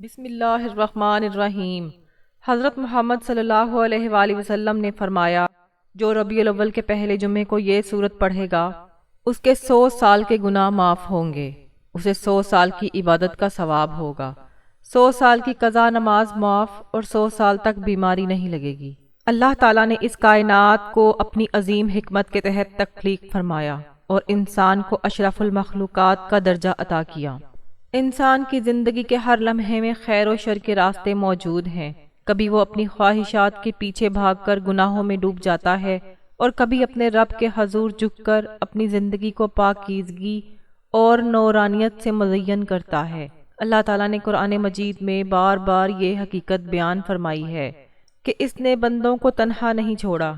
بسم اللہ الرحمن الرحیم۔ حضرت محمد صلی اللہ علیہ وآلہ وسلم نے فرمایا، جو ربیع الاول کے پہلے جمعے کو یہ سورت پڑھے گا اس کے 100 سال کے گناہ معاف ہوں گے، اسے 100 سال کی عبادت کا ثواب ہوگا، 100 سال کی قضا نماز معاف اور 100 سال تک بیماری نہیں لگے گی۔ اللہ تعالیٰ نے اس کائنات کو اپنی عظیم حکمت کے تحت تخلیق فرمایا اور انسان کو اشرف المخلوقات کا درجہ عطا کیا۔ انسان کی زندگی کے ہر لمحے میں خیر و شر کے راستے موجود ہیں۔ کبھی وہ اپنی خواہشات کے پیچھے بھاگ کر گناہوں میں ڈوب جاتا ہے اور کبھی اپنے رب کے حضور جھک کر اپنی زندگی کو پاکیزگی اور نورانیت سے مزین کرتا ہے۔ اللہ تعالیٰ نے قرآن مجید میں بار بار یہ حقیقت بیان فرمائی ہے کہ اس نے بندوں کو تنہا نہیں چھوڑا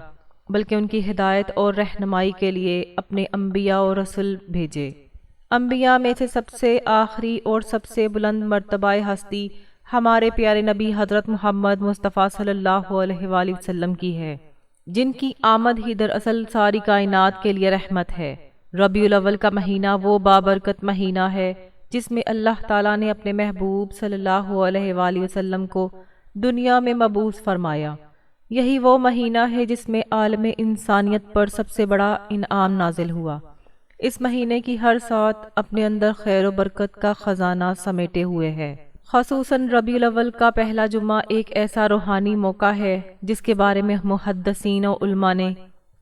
بلکہ ان کی ہدایت اور رہنمائی کے لیے اپنے انبیاء اور رسول بھیجے۔ انبیاء میں سے سب سے آخری اور سب سے بلند مرتبہ ہستی ہمارے پیارے نبی حضرت محمد مصطفیٰ صلی اللہ علیہ وآلہ وسلم کی ہے، جن کی آمد ہی دراصل ساری کائنات کے لیے رحمت ہے۔ ربیع الاول کا مہینہ وہ بابرکت مہینہ ہے جس میں اللہ تعالیٰ نے اپنے محبوب صلی اللہ علیہ وآلہ وسلم کو دنیا میں مبعوث فرمایا۔ یہی وہ مہینہ ہے جس میں عالم انسانیت پر سب سے بڑا انعام نازل ہوا۔ اس مہینے کی ہر سات اپنے اندر خیر و برکت کا خزانہ سمیٹے ہوئے ہے۔ خصوصاً ربیع الاول کا پہلا جمعہ ایک ایسا روحانی موقع ہے جس کے بارے میں محدثین و علماء نے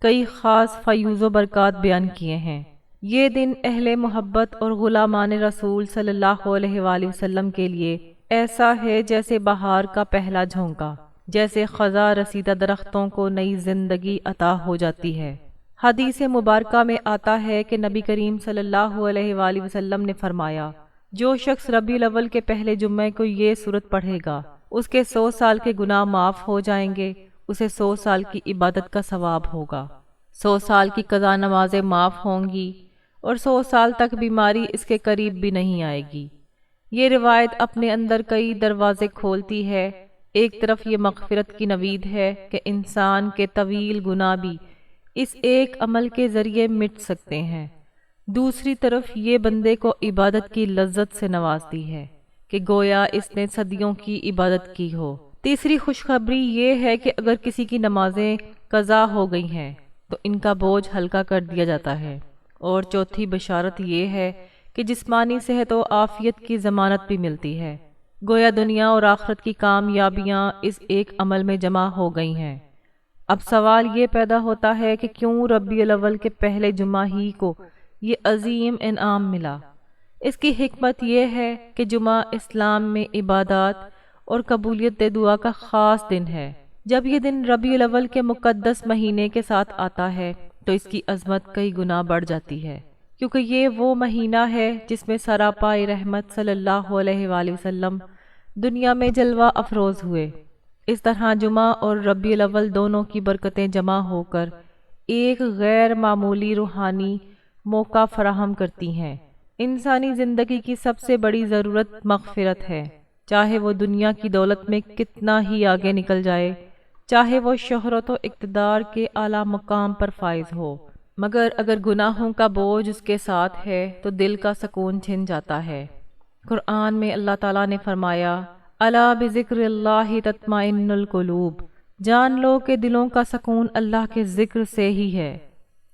کئی خاص فیوز و برکات بیان کیے ہیں۔ یہ دن اہل محبت اور غلامان رسول صلی اللہ علیہ وآلہ وسلم کے لیے ایسا ہے جیسے بہار کا پہلا جھونکا، جیسے خزاں رسیدہ درختوں کو نئی زندگی عطا ہو جاتی ہے۔ حدیث مبارکہ میں آتا ہے کہ نبی کریم صلی اللہ علیہ وآلہ وسلم نے فرمایا، جو شخص ربیع الاول کے پہلے جمعے کو یہ سورت پڑھے گا اس کے 100 سال کے گناہ معاف ہو جائیں گے، اسے 100 سال کی عبادت کا ثواب ہوگا، 100 سال کی قضا نمازیں معاف ہوں گی اور 100 سال تک بیماری اس کے قریب بھی نہیں آئے گی۔ یہ روایت اپنے اندر کئی دروازے کھولتی ہے۔ ایک طرف یہ مغفرت کی نوید ہے کہ انسان کے طویل گناہ بھی اس ایک عمل کے ذریعے مٹ سکتے ہیں، دوسری طرف یہ بندے کو عبادت کی لذت سے نوازتی ہے کہ گویا اس نے صدیوں کی عبادت کی ہو۔ تیسری خوشخبری یہ ہے کہ اگر کسی کی نمازیں قضا ہو گئی ہیں تو ان کا بوجھ ہلکا کر دیا جاتا ہے، اور چوتھی بشارت یہ ہے کہ جسمانی صحت و عافیت کی ضمانت بھی ملتی ہے، گویا دنیا اور آخرت کی کامیابیاں اس ایک عمل میں جمع ہو گئی ہیں۔ اب سوال یہ پیدا ہوتا ہے کہ کیوں ربیع الاول کے پہلے جمعہ ہی کو یہ عظیم انعام ملا؟ اس کی حکمت یہ ہے کہ جمعہ اسلام میں عبادات اور قبولیت دعا کا خاص دن ہے۔ جب یہ دن ربیع الاول کے مقدس مہینے کے ساتھ آتا ہے تو اس کی عظمت کئی گنا بڑھ جاتی ہے، کیونکہ یہ وہ مہینہ ہے جس میں سراپائے رحمت صلی اللہ علیہ وآلہ وسلم دنیا میں جلوہ افروز ہوئے۔ اس طرح جمعہ اور ربیع الاول دونوں کی برکتیں جمع ہو کر ایک غیر معمولی روحانی موقع فراہم کرتی ہیں۔ انسانی زندگی کی سب سے بڑی ضرورت مغفرت ہے، چاہے وہ دنیا کی دولت میں کتنا ہی آگے نکل جائے، چاہے وہ شہرت و اقتدار کے اعلیٰ مقام پر فائز ہو، مگر اگر گناہوں کا بوجھ اس کے ساتھ ہے تو دل کا سکون چھن جاتا ہے۔ قرآن میں اللہ تعالیٰ نے فرمایا، الا بذکر اللہ تطمئن القلوب، جان لو کہ دلوں کا سکون اللہ کے ذکر سے ہی ہے۔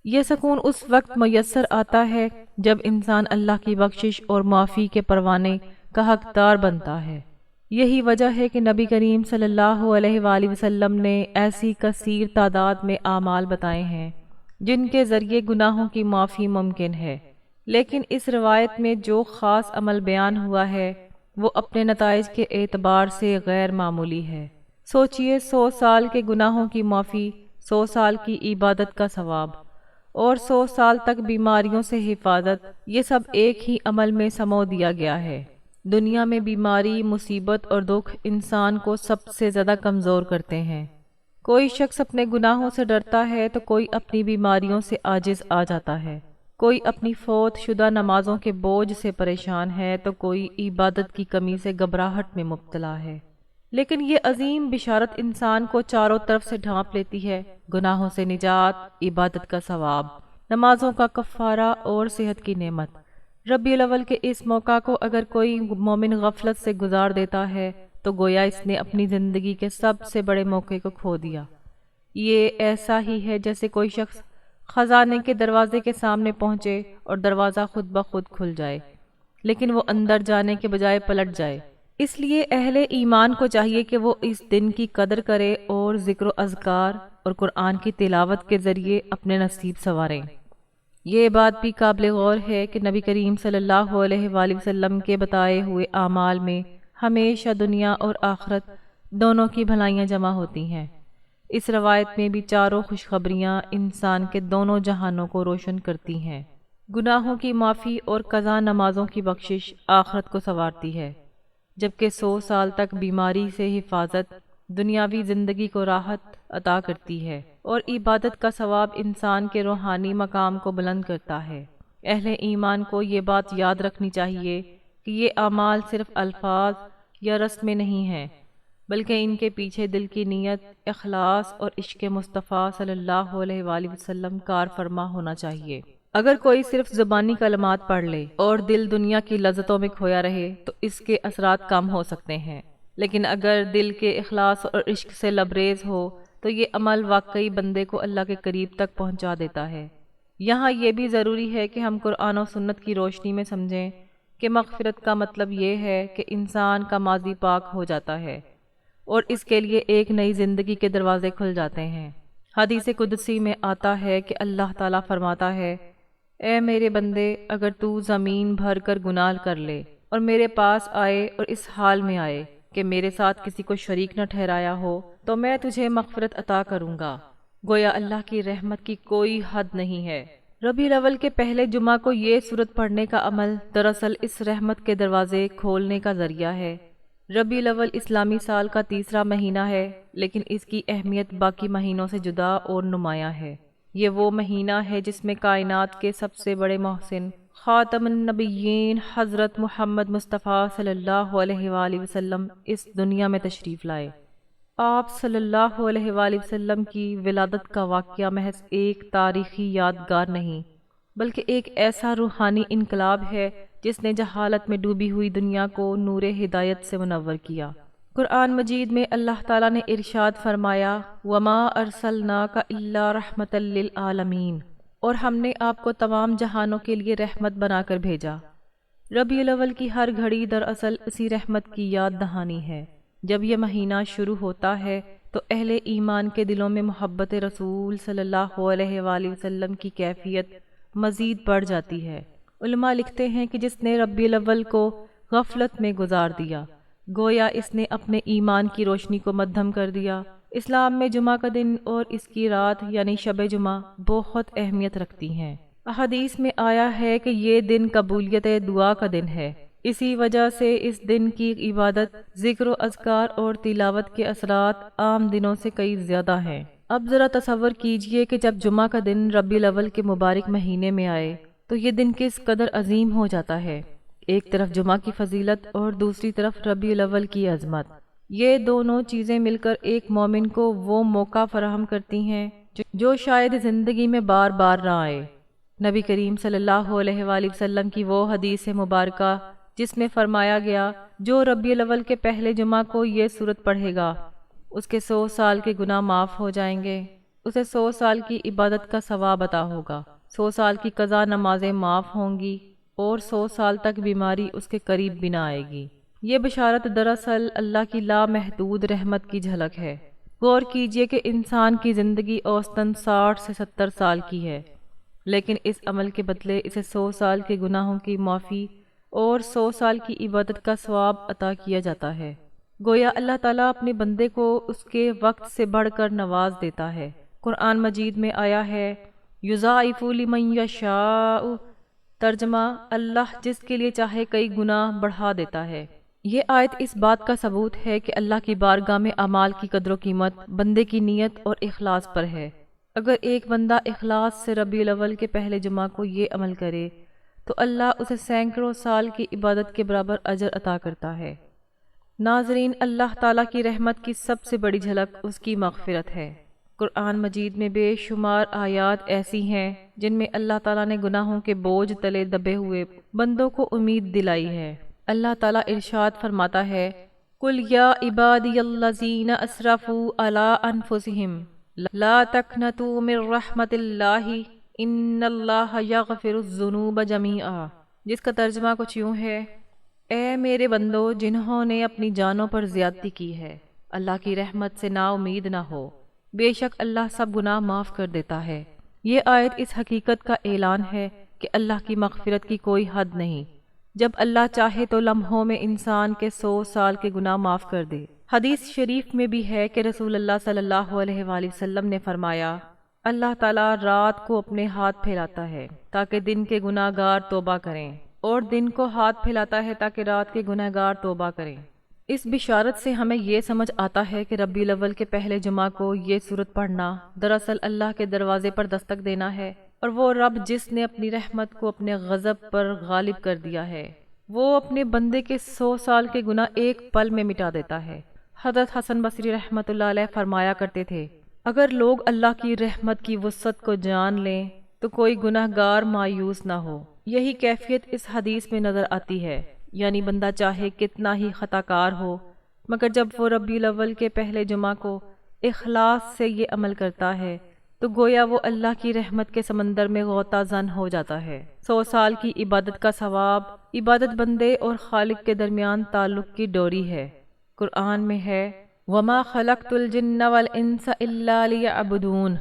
یہ سکون اس وقت میسر آتا ہے جب انسان اللہ کی بخشش اور معافی کے پروانے کا حقدار بنتا ہے۔ یہی وجہ ہے کہ نبی کریم صلی اللہ علیہ وآلہ وسلم نے ایسی کثیر تعداد میں اعمال بتائے ہیں جن کے ذریعے گناہوں کی معافی ممکن ہے، لیکن اس روایت میں جو خاص عمل بیان ہوا ہے وہ اپنے نتائج کے اعتبار سے غیر معمولی ہے۔ سوچئے، 100 سال کے گناہوں کی معافی، 100 سال کی عبادت کا ثواب اور 100 سال تک بیماریوں سے حفاظت، یہ سب ایک ہی عمل میں سمو دیا گیا ہے۔ دنیا میں بیماری، مصیبت اور دکھ انسان کو سب سے زیادہ کمزور کرتے ہیں۔ کوئی شخص اپنے گناہوں سے ڈرتا ہے تو کوئی اپنی بیماریوں سے عاجز آ جاتا ہے، کوئی اپنی فوت شدہ نمازوں کے بوجھ سے پریشان ہے تو کوئی عبادت کی کمی سے گھبراہٹ میں مبتلا ہے۔ لیکن یہ عظیم بشارت انسان کو چاروں طرف سے ڈھانپ لیتی ہے، گناہوں سے نجات، عبادت کا ثواب، نمازوں کا کفارہ اور صحت کی نعمت۔ ربیع الاول کے اس موقع کو اگر کوئی مومن غفلت سے گزار دیتا ہے تو گویا اس نے اپنی زندگی کے سب سے بڑے موقع کو کھو دیا۔ یہ ایسا ہی ہے جیسے کوئی شخص خزانے کے دروازے کے سامنے پہنچے اور دروازہ خود بخود کھل جائے، لیکن وہ اندر جانے کے بجائے پلٹ جائے۔ اس لیے اہل ایمان کو چاہیے کہ وہ اس دن کی قدر کرے اور ذکر و اذکار اور قرآن کی تلاوت کے ذریعے اپنے نصیب سنواریں۔ یہ بات بھی قابل غور ہے کہ نبی کریم صلی اللہ علیہ وآلہ وسلم کے بتائے ہوئے اعمال میں ہمیشہ دنیا اور آخرت دونوں کی بھلائیاں جمع ہوتی ہیں۔ اس روایت میں بھی چاروں خوشخبریاں انسان کے دونوں جہانوں کو روشن کرتی ہیں۔ گناہوں کی معافی اور قضا نمازوں کی بخشش آخرت کو سنوارتی ہے، جبکہ 100 سال تک بیماری سے حفاظت دنیاوی زندگی کو راحت عطا کرتی ہے، اور عبادت کا ثواب انسان کے روحانی مقام کو بلند کرتا ہے۔ اہل ایمان کو یہ بات یاد رکھنی چاہیے کہ یہ اعمال صرف الفاظ یا رسمیں نہیں ہیں، بلکہ ان کے پیچھے دل کی نیت، اخلاص اور عشق مصطفیٰ صلی اللہ علیہ وآلہ وسلم کار فرما ہونا چاہیے۔ اگر کوئی صرف زبانی کلمات پڑھ لے اور دل دنیا کی لذتوں میں کھویا رہے تو اس کے اثرات کم ہو سکتے ہیں، لیکن اگر دل کے اخلاص اور عشق سے لبریز ہو تو یہ عمل واقعی بندے کو اللہ کے قریب تک پہنچا دیتا ہے۔ یہاں یہ بھی ضروری ہے کہ ہم قرآن و سنت کی روشنی میں سمجھیں کہ مغفرت کا مطلب یہ ہے کہ انسان کا ماضی پاک ہو جاتا ہے اور اس کے لیے ایک نئی زندگی کے دروازے کھل جاتے ہیں۔ حدیث قدسی میں آتا ہے کہ اللہ تعالیٰ فرماتا ہے، اے میرے بندے، اگر تو زمین بھر کر گناہ کر لے اور میرے پاس آئے اور اس حال میں آئے کہ میرے ساتھ کسی کو شریک نہ ٹھہرایا ہو تو میں تجھے مغفرت عطا کروں گا۔ گویا اللہ کی رحمت کی کوئی حد نہیں ہے۔ ربیع الاول کے پہلے جمعہ کو یہ سورت پڑھنے کا عمل دراصل اس رحمت کے دروازے کھولنے کا ذریعہ ہے۔ ربیع الاول اسلامی سال کا تیسرا مہینہ ہے، لیکن اس کی اہمیت باقی مہینوں سے جدا اور نمایاں ہے۔ یہ وہ مہینہ ہے جس میں کائنات کے سب سے بڑے محسن خاتم النبیین حضرت محمد مصطفیٰ صلی اللہ علیہ وآلہ وسلم اس دنیا میں تشریف لائے۔ آپ صلی اللہ علیہ وآلہ وسلم کی ولادت کا واقعہ محض ایک تاریخی یادگار نہیں، بلکہ ایک ایسا روحانی انقلاب ہے جس نے جہالت میں ڈوبی ہوئی دنیا کو نور ہدایت سے منور کیا۔ قرآن مجید میں اللہ تعالیٰ نے ارشاد فرمایا، وَمَا أَرْسَلْنَاكَ إِلَّا رَحْمَةً لِّلْعَالَمِينَ، اور ہم نے آپ کو تمام جہانوں کے لیے رحمت بنا کر بھیجا۔ ربیع الاول کی ہر گھڑی دراصل اسی رحمت کی یاد دہانی ہے۔ جب یہ مہینہ شروع ہوتا ہے تو اہل ایمان کے دلوں میں محبت رسول صلی اللہ علیہ وآلہ وسلم کی کیفیت مزید بڑھ جاتی ہے۔ علماء لکھتے ہیں کہ جس نے ربیع الاول کو غفلت میں گزار دیا، گویا اس نے اپنے ایمان کی روشنی کو مدھم کر دیا۔ اسلام میں جمعہ کا دن اور اس کی رات یعنی شب جمعہ بہت اہمیت رکھتی ہیں۔ احادیث میں آیا ہے کہ یہ دن قبولیت دعا کا دن ہے۔ اسی وجہ سے اس دن کی عبادت، ذکر و اذکار اور تلاوت کے اثرات عام دنوں سے کئی زیادہ ہیں۔ اب ذرا تصور کیجئے کہ جب جمعہ کا دن ربیع الاول کے مبارک مہینے میں آئے تو یہ دن کس قدر عظیم ہو جاتا ہے۔ ایک طرف جمعہ کی فضیلت اور دوسری طرف ربیع الاول کی عظمت، یہ دونوں چیزیں مل کر ایک مومن کو وہ موقع فراہم کرتی ہیں جو شاید زندگی میں بار بار نہ آئے۔ نبی کریم صلی اللہ علیہ وآلہ وسلم کی وہ حدیث مبارکہ جس میں فرمایا گیا، جو ربیع الاول کے پہلے جمعہ کو یہ سورت پڑھے گا اس کے 100 سال کے گناہ معاف ہو جائیں گے، اسے 100 سال کی عبادت کا ثواب عطا ہوگا، 100 سال کی قضا نمازیں معاف ہوں گی اور 100 سال تک بیماری اس کے قریب بھی نہ آئے گی۔ یہ بشارت دراصل اللہ کی لامحدود رحمت کی جھلک ہے۔ غور کیجئے کہ انسان کی زندگی اوسطاً 60 سے 70 سال کی ہے، لیکن اس عمل کے بدلے اسے 100 سال کے گناہوں کی معافی اور 100 سال کی عبادت کا ثواب عطا کیا جاتا ہے۔ گویا اللہ تعالیٰ اپنے بندے کو اس کے وقت سے بڑھ کر نواز دیتا ہے۔ قرآن مجید میں آیا ہے، یضاعف لمن یشاء، ترجمہ، اللہ جس کے لیے چاہے کئی گناہ بڑھا دیتا ہے۔ یہ آیت اس بات کا ثبوت ہے کہ اللہ کی بارگاہ میں اعمال کی قدر و قیمت بندے کی نیت اور اخلاص پر ہے۔ اگر ایک بندہ اخلاص سے ربیع الاول کے پہلے جمعہ کو یہ عمل کرے تو اللہ اسے سینکڑوں سال کی عبادت کے برابر اجر عطا کرتا ہے۔ ناظرین، اللہ تعالیٰ کی رحمت کی سب سے بڑی جھلک اس کی مغفرت ہے۔ قرآن مجید میں بے شمار آیات ایسی ہیں جن میں اللہ تعالیٰ نے گناہوں کے بوجھ تلے دبے ہوئے بندوں کو امید دلائی ہے۔ اللہ تعالیٰ ارشاد فرماتا ہے، قُلْ يَا عِبَادِيَ الَّذِينَ أَسْرَفُوا عَلَىٰ أَنفُسِهِمْ لَا تَقْنَطُوا مِن رَحْمَتِ اللَّهِ إِنَّ اللَّهَ يَغْفِرُ الذُّنُوبَ جَمِيعًا، جس کا ترجمہ کچھ یوں ہے، اے میرے بندو جنہوں نے اپنی جانوں پر زیادتی کی ہے، اللہ کی رحمت سے نا امید نہ ہو، بے شک اللہ سب گناہ معاف کر دیتا ہے۔ یہ آیت اس حقیقت کا اعلان ہے کہ اللہ کی مغفرت کی کوئی حد نہیں، جب اللہ چاہے تو لمحوں میں انسان کے 100 سال کے گناہ معاف کر دے۔ حدیث شریف میں بھی ہے کہ رسول اللہ صلی اللہ علیہ وآلہ وسلم نے فرمایا، اللہ تعالیٰ رات کو اپنے ہاتھ پھیلاتا ہے تاکہ دن کے گناہ گار توبہ کریں، اور دن کو ہاتھ پھیلاتا ہے تاکہ رات کے گناہ گار توبہ کریں۔ اس بشارت سے ہمیں یہ سمجھ آتا ہے کہ ربیع الاول کے پہلے جمعہ کو یہ سورت پڑھنا دراصل اللہ کے دروازے پر دستک دینا ہے، اور وہ رب جس نے اپنی رحمت کو اپنے غضب پر غالب کر دیا ہے، وہ اپنے بندے کے 100 سال کے گناہ ایک پل میں مٹا دیتا ہے۔ حضرت حسن بصری رحمۃ اللہ علیہ فرمایا کرتے تھے، اگر لوگ اللہ کی رحمت کی وسعت کو جان لیں تو کوئی گناہ گار مایوس نہ ہو۔ یہی کیفیت اس حدیث میں نظر آتی ہے، یعنی بندہ چاہے کتنا ہی خطا کار ہو، مگر جب وہ ربیع الاول کے پہلے جمعہ کو اخلاص سے یہ عمل کرتا ہے تو گویا وہ اللہ کی رحمت کے سمندر میں غوطہ زن ہو جاتا ہے۔ 100 سال کی عبادت کا ثواب عبادت بندے اور خالق کے درمیان تعلق کی ڈوری ہے۔ قرآن میں ہے، وَمَا خَلَقْتُ الْجِنَّ وَالْإِنسَ إِلَّا لِيَعْبُدُونَ،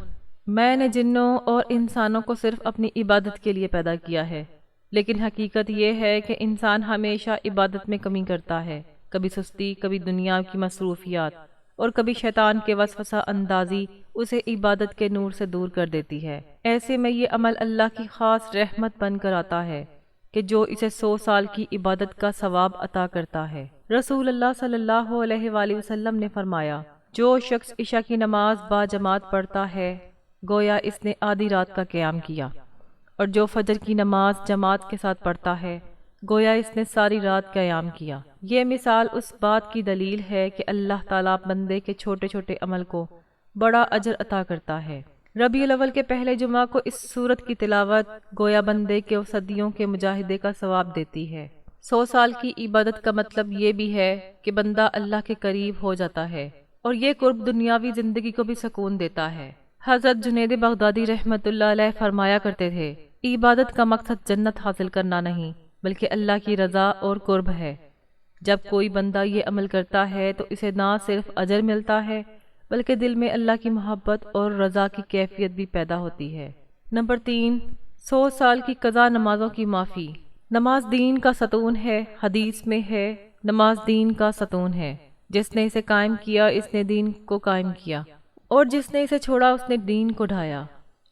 میں نے جنوں اور انسانوں کو صرف اپنی عبادت کے لیے پیدا کیا ہے۔ لیکن حقیقت یہ ہے کہ انسان ہمیشہ عبادت میں کمی کرتا ہے، کبھی سستی، کبھی دنیا کی مصروفیات، اور کبھی شیطان کے وسوسہ اندازی اسے عبادت کے نور سے دور کر دیتی ہے۔ ایسے میں یہ عمل اللہ کی خاص رحمت بن کر آتا ہے کہ جو اسے 100 سال کی عبادت کا ثواب عطا کرتا ہے۔ رسول اللہ صلی اللہ علیہ وآلہ وسلم نے فرمایا، جو شخص عشاء کی نماز با جماعت پڑھتا ہے گویا اس نے آدھی رات کا قیام کیا، اور جو فجر کی نماز جماعت کے ساتھ پڑھتا ہے گویا اس نے ساری رات قیام کیا۔ یہ مثال اس بات کی دلیل ہے کہ اللہ تعالیٰ بندے کے چھوٹے چھوٹے عمل کو بڑا اجر عطا کرتا ہے۔ ربیع الاول کے پہلے جمعہ کو اس سورت کی تلاوت گویا بندے کے صدیوں کے مجاہدے کا ثواب دیتی ہے۔ 100 سال کی عبادت کا مطلب یہ بھی ہے کہ بندہ اللہ کے قریب ہو جاتا ہے، اور یہ قرب دنیاوی زندگی کو بھی سکون دیتا ہے۔ حضرت جنید بغدادی رحمۃ اللہ علیہ فرمایا کرتے تھے، عبادت کا مقصد جنت حاصل کرنا نہیں بلکہ اللہ کی رضا اور قرب ہے۔ جب کوئی بندہ یہ عمل کرتا ہے تو اسے نہ صرف اجر ملتا ہے بلکہ دل میں اللہ کی محبت اور رضا کی کیفیت بھی پیدا ہوتی ہے۔ نمبر 3، 100 سال کی قضا نمازوں کی معافی۔ نماز دین کا ستون ہے۔ حدیث میں ہے، نماز دین کا ستون ہے، جس نے اسے قائم کیا اس نے دین کو قائم کیا، اور جس نے اسے چھوڑا اس نے دین کو ڈھایا۔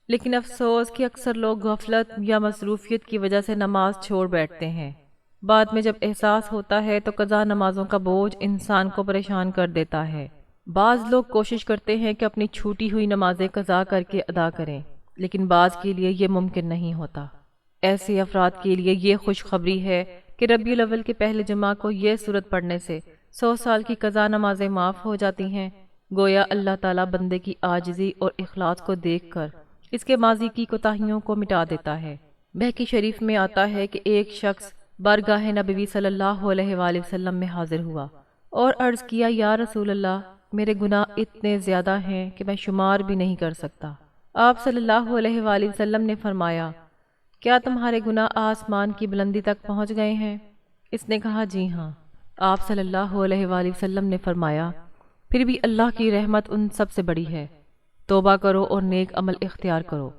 لیکن افسوس کہ اکثر لوگ غفلت یا مصروفیت کی وجہ سے نماز چھوڑ بیٹھتے ہیں۔ بعد میں جب احساس ہوتا ہے تو قضا نمازوں کا بوجھ انسان کو پریشان کر دیتا ہے۔ بعض لوگ کوشش کرتے ہیں کہ اپنی چھوٹی ہوئی نمازیں قضا کر کے ادا کریں، لیکن بعض کے لیے یہ ممکن نہیں ہوتا۔ ایسے افراد کے لیے یہ خوشخبری ہے کہ ربیع الاول کے پہلے جمعہ کو یہ سورت پڑھنے سے 100 سال کی قضا نمازیں معاف ہو جاتی ہیں۔ گویا اللہ تعالیٰ بندے کی عاجزی اور اخلاص کو دیکھ کر اس کے ماضی کی کوتاہیوں کو مٹا دیتا ہے۔ بہقی شریف میں آتا ہے کہ ایک شخص بارگاہ نبوی صلی اللہ علیہ وآلہ وسلم میں حاضر ہوا اور عرض کیا، یا رسول اللہ، میرے گناہ اتنے زیادہ ہیں کہ میں شمار بھی نہیں کر سکتا۔ آپ صلی اللہ علیہ وآلہ وسلم نے فرمایا، کیا تمہارے گناہ آسمان کی بلندی تک پہنچ گئے ہیں؟ اس نے کہا، جی ہاں۔ آپ صلی اللہ علیہ وآلہ وسلم نے فرمایا، پھر بھی اللہ کی رحمت ان سب سے بڑی ہے، توبہ کرو اور نیک عمل اختیار کرو۔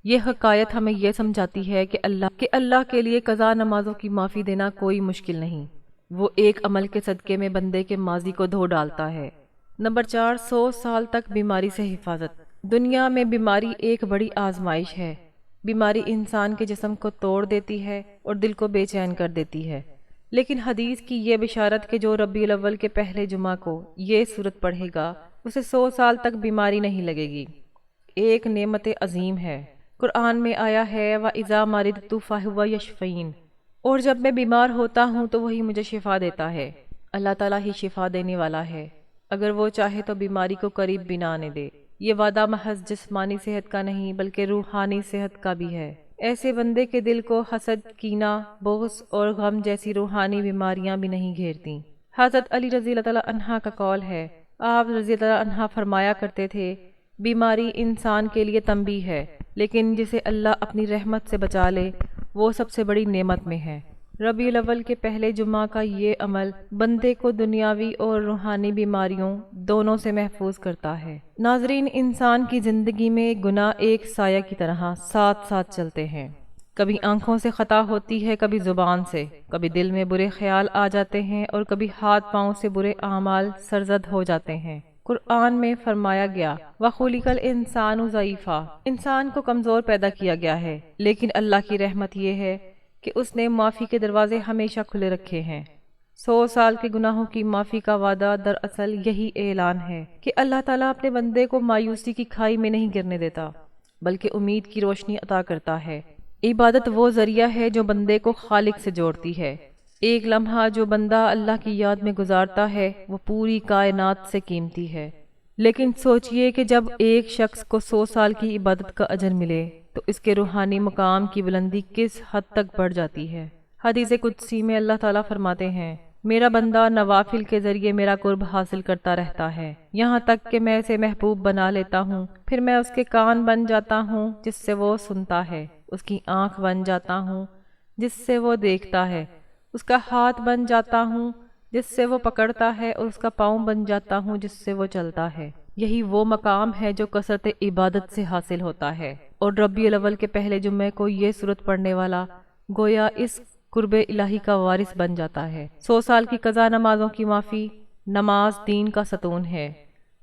یہ حکایت ہمیں یہ سمجھاتی ہے کہ اللہ کے لیے قضا نمازوں کی معافی دینا کوئی مشکل نہیں، وہ ایک عمل کے صدقے میں بندے کے ماضی کو دھو ڈالتا ہے۔ نمبر 4، 100 سال تک بیماری سے حفاظت۔ دنیا میں بیماری ایک بڑی آزمائش ہے۔ بیماری انسان کے جسم کو توڑ دیتی ہے اور دل کو بے چین کر دیتی ہے، لیکن حدیث کی یہ بشارت کہ جو ربیع الاول کے پہلے جمعہ کو یہ سورت پڑھے گا اسے 100 سال تک بیماری نہیں لگے گی، ایک نعمت عظیم ہے۔ قرآن میں آیا ہے، وَإِذَا مَرِضْتُ فَهُوَ يَشْفِينِ، اور جب میں بیمار ہوتا ہوں تو وہی مجھے شفا دیتا ہے۔ اللہ تعالیٰ ہی شفا دینے والا ہے، اگر وہ چاہے تو بیماری کو قریب بھی نہ آنے دے۔ یہ وعدہ محض جسمانی صحت کا نہیں بلکہ روحانی صحت کا بھی ہے۔ ایسے بندے کے دل کو حسد، کینہ، بغض اور غم جیسی روحانی بیماریاں بھی نہیں گھیرتیں۔ حضرت علی رضی اللہ تعالیٰ عنہ کا قول ہے، آپ رضی اللہ عنہ فرمایا کرتے تھے، بیماری انسان کے لیے تنبیہ ہے، لیکن جسے اللہ اپنی رحمت سے بچا لے وہ سب سے بڑی نعمت میں ہے۔ ربیع الاول کے پہلے جمعہ کا یہ عمل بندے کو دنیاوی اور روحانی بیماریوں دونوں سے محفوظ کرتا ہے۔ ناظرین، انسان کی زندگی میں گناہ ایک سایہ کی طرح ساتھ ساتھ چلتے ہیں۔ کبھی آنکھوں سے خطا ہوتی ہے، کبھی زبان سے، کبھی دل میں برے خیال آ جاتے ہیں اور کبھی ہاتھ پاؤں سے برے اعمال سرزد ہو جاتے ہیں۔ قرآن میں فرمایا گیا، وَخُلِقَ الْإِنسَانُ ضَعِیفًا، انسان کو کمزور پیدا کیا گیا ہے، لیکن اللہ کی رحمت یہ ہے کہ اس نے معافی کے دروازے ہمیشہ کھلے رکھے ہیں۔ 100 سال کے گناہوں کی معافی کا وعدہ دراصل یہی اعلان ہے کہ اللہ تعالیٰ اپنے بندے کو مایوسی کی کھائی میں نہیں گرنے دیتا، بلکہ امید کی روشنی عطا کرتا ہے۔ عبادت وہ ذریعہ ہے جو بندے کو خالق سے جوڑتی ہے۔ ایک لمحہ جو بندہ اللہ کی یاد میں گزارتا ہے وہ پوری کائنات سے قیمتی ہے۔ لیکن سوچئے کہ جب ایک شخص کو 100 سال کی عبادت کا اجر ملے تو اس کے روحانی مقام کی بلندی کس حد تک بڑھ جاتی ہے۔ حدیث قدسی میں اللہ تعالیٰ فرماتے ہیں، میرا بندہ نوافل کے ذریعے میرا قرب حاصل کرتا رہتا ہے، یہاں تک کہ میں اسے محبوب بنا لیتا ہوں، پھر میں اس کے کان بن جاتا ہوں جس سے وہ سنتا ہے، اس کی آنکھ بن جاتا ہوں جس سے وہ دیکھتا ہے، اس کا ہاتھ بن جاتا ہوں جس سے وہ پکڑتا ہے، اور اس کا پاؤں بن جاتا ہوں جس سے وہ چلتا ہے۔ یہی وہ مقام ہے جو کثرت عبادت سے حاصل ہوتا ہے، اور ربیع الاول کے پہلے جمعے کو یہ سورت پڑھنے والا گویا اس قرب الہی کا وارث بن جاتا ہے۔ 100 سال کی قضا نمازوں کی معافی۔ نماز دین کا ستون ہے۔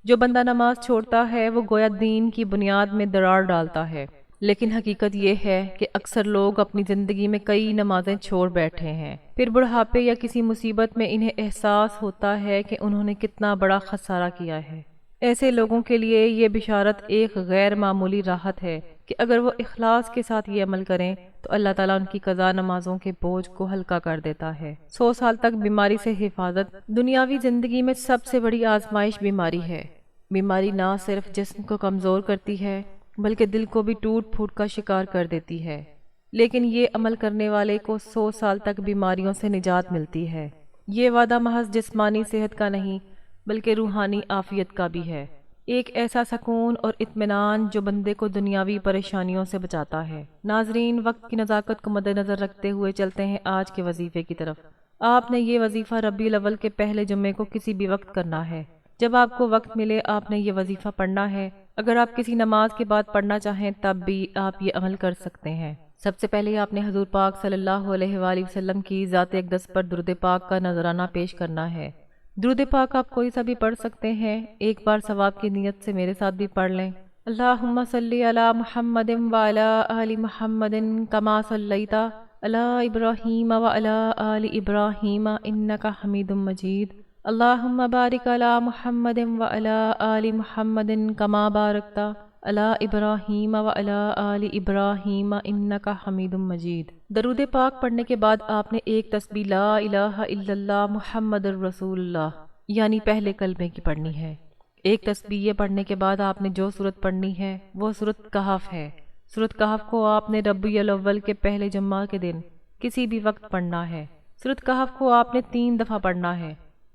جو بندہ نماز چھوڑتا ہے وہ گویا دین کی بنیاد میں دراڑ ڈالتا ہے۔ لیکن حقیقت یہ ہے کہ اکثر لوگ اپنی زندگی میں کئی نمازیں چھوڑ بیٹھے ہیں، پھر بڑھاپے یا کسی مصیبت میں انہیں احساس ہوتا ہے کہ انہوں نے کتنا بڑا خسارہ کیا ہے۔ ایسے لوگوں کے لیے یہ بشارت ایک غیر معمولی راحت ہے کہ اگر وہ اخلاص کے ساتھ یہ عمل کریں تو اللہ تعالیٰ ان کی قضا نمازوں کے بوجھ کو ہلکا کر دیتا ہے۔ 100 سال تک بیماری سے حفاظت۔ دنیاوی زندگی میں سب سے بڑی آزمائش بیماری ہے۔ بیماری نہ صرف جسم کو کمزور کرتی ہے بلکہ دل کو بھی ٹوٹ پھوٹ کا شکار کر دیتی ہے، لیکن یہ عمل کرنے والے کو 100 سال تک بیماریوں سے نجات ملتی ہے۔ یہ وعدہ محض جسمانی صحت کا نہیں بلکہ روحانی عافیت کا بھی ہے، ایک ایسا سکون اور اطمینان جو بندے کو دنیاوی پریشانیوں سے بچاتا ہے۔ ناظرین، وقت کی نزاکت کو مد نظر رکھتے ہوئے چلتے ہیں آج کے وظیفے کی طرف۔ آپ نے یہ وظیفہ ربیع الاول کے پہلے جمعے کو کسی بھی وقت کرنا ہے۔ جب آپ کو وقت ملے آپ نے یہ وظیفہ پڑھنا ہے۔ اگر آپ کسی نماز کے بعد پڑھنا چاہیں تب بھی آپ یہ عمل کر سکتے ہیں۔ سب سے پہلے آپ نے حضور پاک صلی اللہ علیہ وآلہ وسلم کی ذات اقدس پر درود پاک کا نذرانہ پیش کرنا ہے۔ درود پاک آپ کوئی سا بھی پڑھ سکتے ہیں، ایک بار ثواب کی نیت سے میرے ساتھ بھی پڑھ لیں۔ اللہم صلی علی محمد وعلی آل محمد کما صلیت علی ابراہیم وعلی آل ابراہیم انک حمید مجید۔ اللہم بارک علی محمد وعلی آل محمد کما بارکت علی ابراہیم وعلی آل ابراہیم انک حمید مجید۔ درود پاک پڑھنے کے بعد آپ نے ایک تسبیح لا الہ الا اللہ محمد الرسول اللہ یعنی پہلے کلمے کی پڑھنی ہے۔ ایک تسبیح یہ پڑھنے کے بعد آپ نے جو سورت پڑھنی ہے وہ سورت کہف ہے۔ سورت کہف کو آپ نے ربیع الاول کے پہلے جمعہ کے دن کسی بھی وقت پڑھنا ہے۔ سورت کہف کو آپ نے 3 دفعہ پڑھنا ہے۔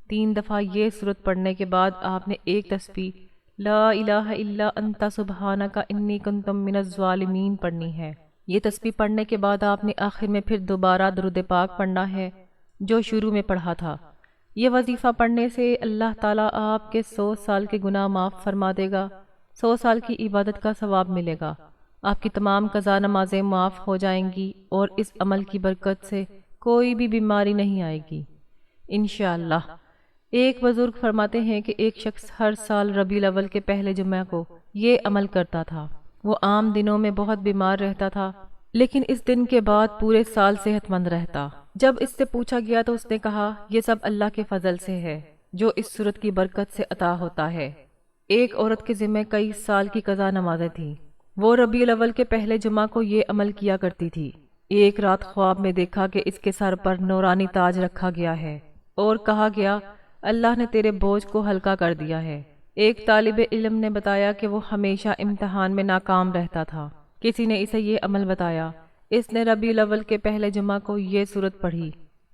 3 دفعہ یہ سورت پڑھنے کے بعد آپ نے ایک تسبیح لا الہ الا انت سبحانک انی کنت من الظالمین پڑھنی ہے۔ یہ تسبیح پڑھنے کے بعد آپ نے آخر میں پھر دوبارہ درود پاک پڑھنا ہے جو شروع میں پڑھا تھا۔ یہ وظیفہ پڑھنے سے اللہ تعالیٰ آپ کے 100 سال کے گناہ معاف فرما دے گا، 100 سال کی عبادت کا ثواب ملے گا، آپ کی تمام قضا نمازیں معاف ہو جائیں گی اور اس عمل کی برکت سے کوئی بھی بیماری نہیں آئے گی انشاءاللہ۔ ایک بزرگ فرماتے ہیں کہ ایک شخص ہر سال ربیع الاول کے پہلے جمعہ کو یہ عمل کرتا تھا۔ وہ عام دنوں میں بہت بیمار رہتا تھا لیکن اس دن کے بعد پورے سال صحت مند رہتا۔ جب اس سے پوچھا گیا تو اس نے کہا یہ سب اللہ کے فضل سے ہے جو اس صورت کی برکت سے عطا ہوتا ہے۔ ایک عورت کے ذمہ کئی سال کی قضا نمازیں تھیں۔ وہ ربیع الاول کے پہلے جمعہ کو یہ عمل کیا کرتی تھی۔ ایک رات خواب میں دیکھا کہ اس کے سر پر نورانی تاج رکھا گیا ہے اور کہا گیا اللہ نے تیرے بوجھ کو ہلکا کر دیا ہے۔ ایک طالب علم نے بتایا کہ وہ ہمیشہ امتحان میں ناکام رہتا تھا۔ کسی نے اسے یہ عمل بتایا۔ اس نے ربیع الاول کے پہلے جمعہ کو یہ سورت پڑھی۔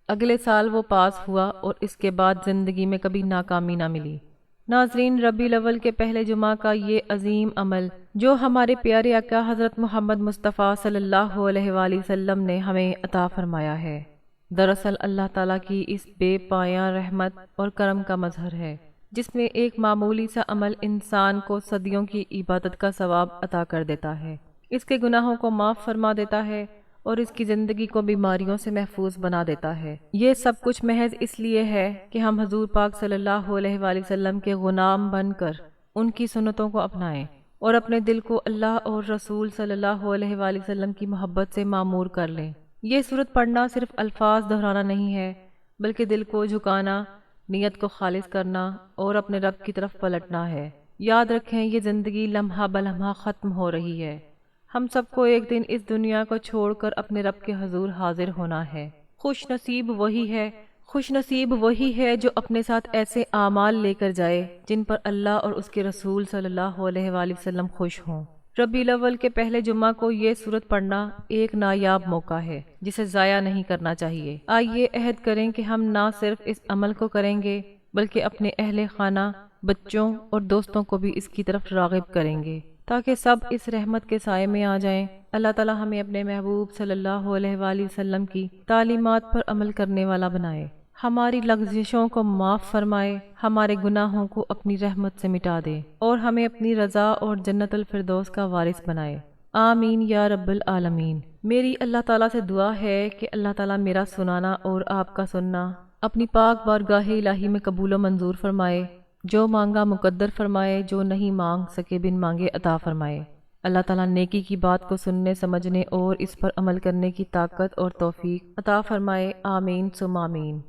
اگلے سال وہ پاس ہوا اور اس کے بعد زندگی میں کبھی ناکامی نہ ملی۔ ناظرین، ربیع الاول کے پہلے جمعہ کا یہ عظیم عمل جو ہمارے پیارے آقا حضرت محمد مصطفیٰ صلی اللہ علیہ وآلہ وسلم نے ہمیں عطا فرمایا ہے، دراصل اللہ تعالیٰ کی اس بے پایاں رحمت اور کرم کا مظہر ہے، جس میں ایک معمولی سا عمل انسان کو صدیوں کی عبادت کا ثواب عطا کر دیتا ہے، اس کے گناہوں کو معاف فرما دیتا ہے اور اس کی زندگی کو بیماریوں سے محفوظ بنا دیتا ہے۔ یہ سب کچھ محض اس لیے ہے کہ ہم حضور پاک صلی اللہ علیہ وآلہ وسلم کے غلام بن کر ان کی سنتوں کو اپنائیں اور اپنے دل کو اللہ اور رسول صلی اللہ علیہ وآلہ وسلم کی محبت سے معمور کر لیں۔ یہ سورت پڑھنا صرف الفاظ دہرانا نہیں ہے، بلکہ دل کو جھکانا، نیت کو خالص کرنا اور اپنے رب کی طرف پلٹنا ہے۔ یاد رکھیں، یہ زندگی لمحہ بلمحہ ختم ہو رہی ہے۔ ہم سب کو ایک دن اس دنیا کو چھوڑ کر اپنے رب کے حضور حاضر ہونا ہے۔ خوش نصیب وہی ہے جو اپنے ساتھ ایسے اعمال لے کر جائے جن پر اللہ اور اس کے رسول صلی اللہ علیہ وآلہ وسلم خوش ہوں۔ ربیع الاول کے پہلے جمعہ کو یہ سورت پڑھنا ایک نایاب موقع ہے جسے ضائع نہیں کرنا چاہیے۔ آئیے عہد کریں کہ ہم نہ صرف اس عمل کو کریں گے بلکہ اپنے اہل خانہ، بچوں اور دوستوں کو بھی اس کی طرف راغب کریں گے تاکہ سب اس رحمت کے سائے میں آ جائیں۔ اللہ تعالی ہمیں اپنے محبوب صلی اللہ علیہ وآلہ وسلم کی تعلیمات پر عمل کرنے والا بنائے، ہماری لغزشوں کو معاف فرمائے، ہمارے گناہوں کو اپنی رحمت سے مٹا دے اور ہمیں اپنی رضا اور جنت الفردوس کا وارث بنائے۔ آمین یا رب العالمین۔ میری اللہ تعالیٰ سے دعا ہے کہ اللہ تعالیٰ میرا سنانا اور آپ کا سننا اپنی پاک بارگاہ الہی میں قبول و منظور فرمائے، جو مانگا مقدر فرمائے، جو نہیں مانگ سکے بن مانگے عطا فرمائے۔ اللہ تعالیٰ نیکی کی بات کو سننے، سمجھنے اور اس پر عمل کرنے کی طاقت اور توفیق عطا فرمائے۔ آمین ثم آمین۔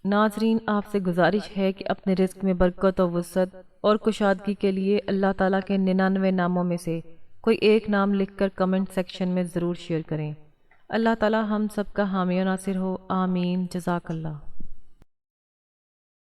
ناظرین، آپ سے گزارش ہے کہ اپنے رزق میں برکت و وسعت اور کشادگی کے لیے اللہ تعالیٰ کے 99 ناموں میں سے کوئی ایک نام لکھ کر کمنٹ سیکشن میں ضرور شیئر کریں۔ اللہ تعالیٰ ہم سب کا حامی و ناصر ہو۔ آمین۔ جزاک اللہ۔